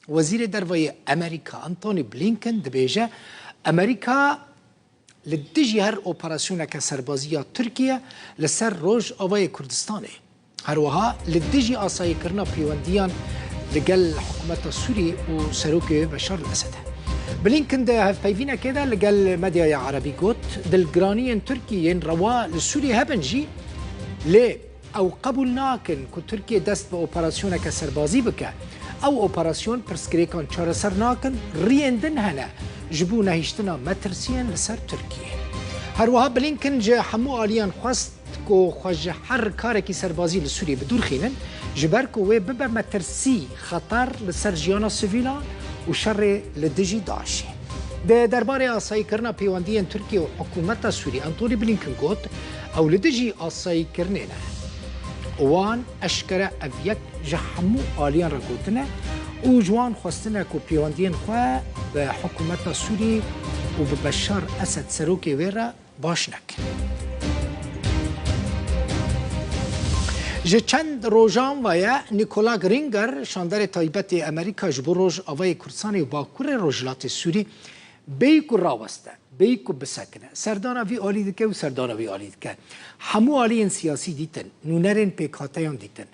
وزير دروي أمريكا أنتوني بلينكن دبيجة أمريكا لدجي هر أوبراسيونا كسربازية تركيا لسر روج أوي كردستاني هروها لدجي آساي كرنا بيوانديان لقل حكومة السوري وسروكي بشار الأسد. بلينكن ده هفايفينا كده لقل مديا عربي قوت دلقرانيين تركيين روا للسوري هبنجي ليه أو قبول ناكن كو تركيا دست بأوبراسيونا كسربازي بك أو أوبراسيون برسكريكان چارسر ناكن ريندن هنا جبونا هشتنا مترسيان لسر تركيا. هروها بلينكن جا حمو آليان خواست كو خواج حر كاركي سربازي لسوريا بدور خينن جبركو وي ببا مترسي خطر لسر جيانا سيفيلا وشر لدجي داعشي. ده درباري آساي كرنا بيوانديان تركيا وحكومة سوريا أنتوني بلينكن قوت أو لدجي آساي كرنينا وان أشكرا أفيك جحمو آليان رقوتنا وجوان خواستنا كو بيوانديان خوا بحكومة سوريا وببشار أسد سروكي ويرا باشنك. جه چند روزان ویا نیکولا گرینگر شاندار تایبت امریکا جبو روز آوای کردستانی و باکور روجلات سوری بیکو راوسته بیکو بسکنه سردان وی آلی دکه و سردان وی آلی دکه همو آلیین سیاسی دیتن نونرین پیکاتیان دیتن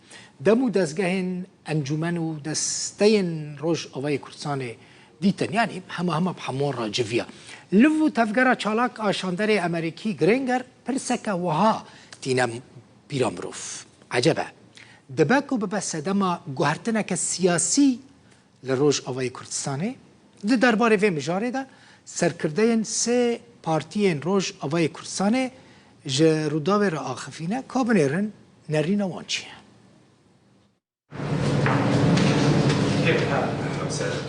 دمو دستگاهن انجمن و دستین روز آوای کردستانی دیتن یعنی همه بحمون راجویا لو تفگرا چالاک آشاندار امریکی گرینگر پرسکه وها تینم بیرامروف عجبه دباكو ببس دما گوهرتنك السياسي لروج آوای كردستاني ده درباره في مجاره ده سرکردين سه پارتيين روج آوای كردستاني جه روداوه را آخفينه كابنيرن نرين وانچيه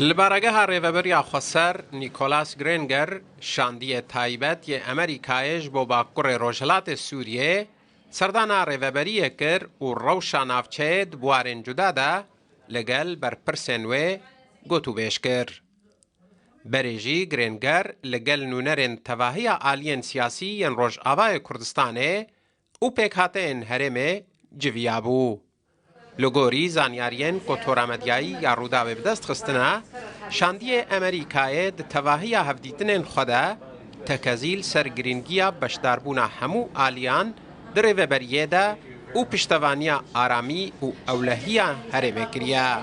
لبارگه ریوبریا خسر نیکولاس گرینگر شاندی تایبت ی امریکایش بو باکور روجلات سوریه سردانا ریوبریه کر و روشا نافچه بوارن جدا ده لگل بر پرسنوه گوتو بیش کر. بریجی گرینگر لگل نونرین تواهی آلین سیاسی ین روش آوای کردستانه و پیکاتین هرمه جویابو. لگوری زانیارین کتورا مدیایی یا روداوی بدست خستنا شاندی امریکای ده تواهی هفدیتنین خدا تکازیل سرگرینگیا بشداربونا همو آلیان در ریوبریه ده و پشتوانیا آرامی و اولهیا هرمه کریا.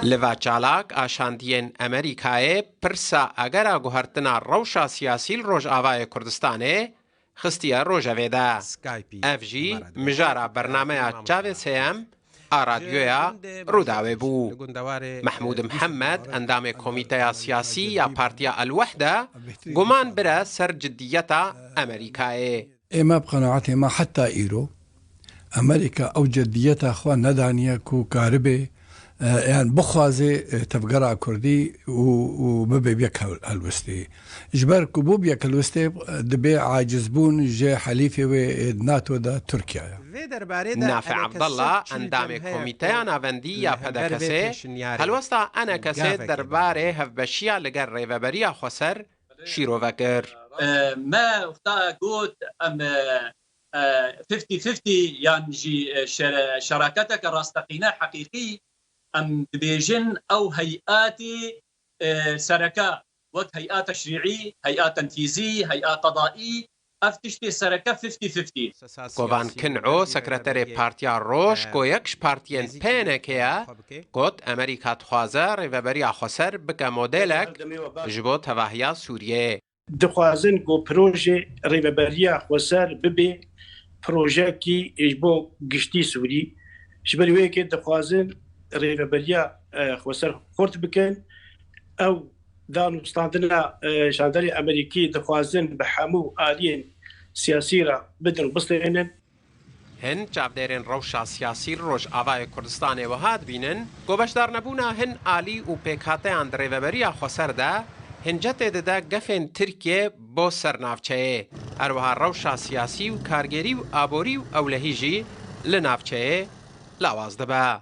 لوا چالاک آشاندین امریکای پرسا اگر گوهرتنا روشا سیاسی روش آوای کردستانه خستیا روژه ویده. افجی مجارا برنامه چاوه سیم آرادیویا روداوه بو. محمود محمد اندام کمیته سیاسی یا پارتیا الوحده گمان بره سر جدیتا امریکای. ما بقناعتي ما حتى إيرو أمريكا أو جديتها أخوان ندانيا كو كاربي يعني بخوازي تفقرع كردي وببي بيك هالوستي جبر كبو بيك هالوستي دبي عاجزبون جي حليفي وناتو دا تركيا نافع عبدالله اندام كوميتيان افندي يا پدكسي هلوستا انا كسي درباري هفبشيا لگر ريوبريا خسر شيرو وكر ما وقتا قلت ام 50-50 يعني جي شراكتك الراستقينة حقيقي ام بيجن او هيئاتي سركة وقت هيئات تشريعي هيئات تنفيذي هيئات قضائي افتشتي سركة 50-50 قوان كنعو سكرتاري بارتيا روش كو يكش بارتيان بينكيا قوت امريكا تخوازا ريوبريا خسر بك موديلك جبو تواهيا سوريا دخوازن كو بروجي ريوبريا خسر ببي بروجي كي يجبو قشتي سوري جبري ويكي دخوازن ريوبريا خسر خورت بكن او دانو ستاندنا شاندري امريكي دخوازن بحمو آلين سياسيرا بدن بسلينن هن چاودرین روشا سیاسی روش آوای کردستان وهاد بینن گوبشدار نبونا هن آلی و پیکاته اند ریوبریا خسر ده هنجت ده گفن ترکیه بو سرنافچه اروها روشا سیاسی و کارگری و آبوری و اولهیجی لنافچه لاواز دبا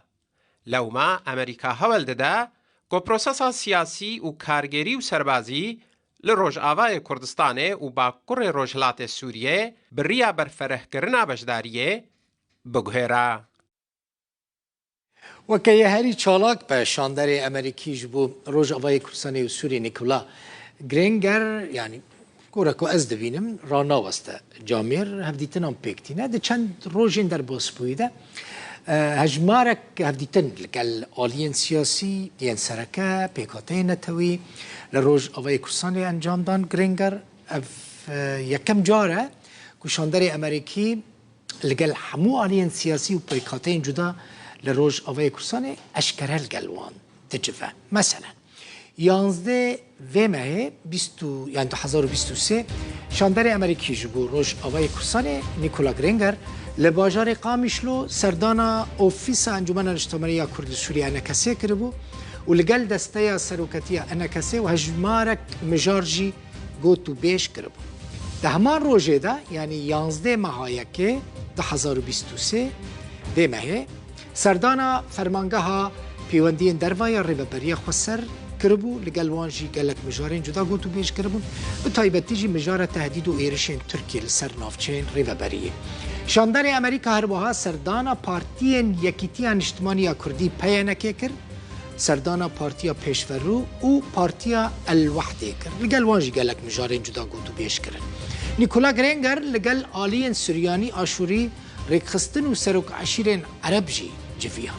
لوما امریکا هول ده گو پروسسا سیاسی و کارگری و سربازی لروج آوای کردستانه و با کر روجلات سوریه بریا برفره کرنا بجداریه بگوهرا. وکه هری چالاک به شاندر امریکی جبو روز آوای کردستان و سوری نیکولا گرینگر یعنی کورکو از دبینم رانا وسته جامیر هفدیتن هم پیکتینه ده چند روزین در باسپویده هجمارك هفديتن لقال آلين سياسي ين سركة بيكاتين نتوي لروج أوي كرساني أنجام دان غرينجر يكم جارة كشاندري أمريكي لقال حمو آلين سياسي وبيكاتين جدا لروج أوي كرساني أشكره القلوان تجفه مثلا یانزده ومه 20 یعنی 2023 شاندر امریکی جبو روش آوای کورسان نیکولا گرینگر لباجار قامیشلو سردانا اوفیس انجمن اجتماعی کرد سوریه انکسه کربو و لگل دسته سروکتی انکسه و هجمارک مجارجی گوتو بیش کربو ده همان روژه ده یعنی یانزده مهایکه 2023 ومه سردانا فرمانگاه پیوندین دروای ریببری خسر کربو لگلوانجی گلک مجارین جدا گوتو بیش کربون به تایبتی جی مجار تهدید و ایرشین ترکیه لسر نافچین ریوبریه شاندر امریکا هر وها سردانا پارتین یکیتیان اجتماعی کردی پیانکه کرد سردانا پارتیا پیشورو و پارتیا الوحده کرد لگلوانجی گلک مجارین جدا گوتو بیش کرد نیکولا گرینگر لگل آلین سوریانی آشوری ریکخستن و سروک عشیرین عرب جی جویا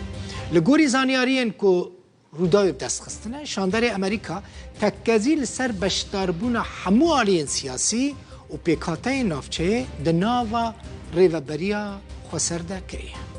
لگوری زانیارین که رودای دست خستنه شاندر امریکا تکزیل سر بشتاربون همو آلین سیاسی و پیکاته نافچه دناوا ریوبریا خسرده کریه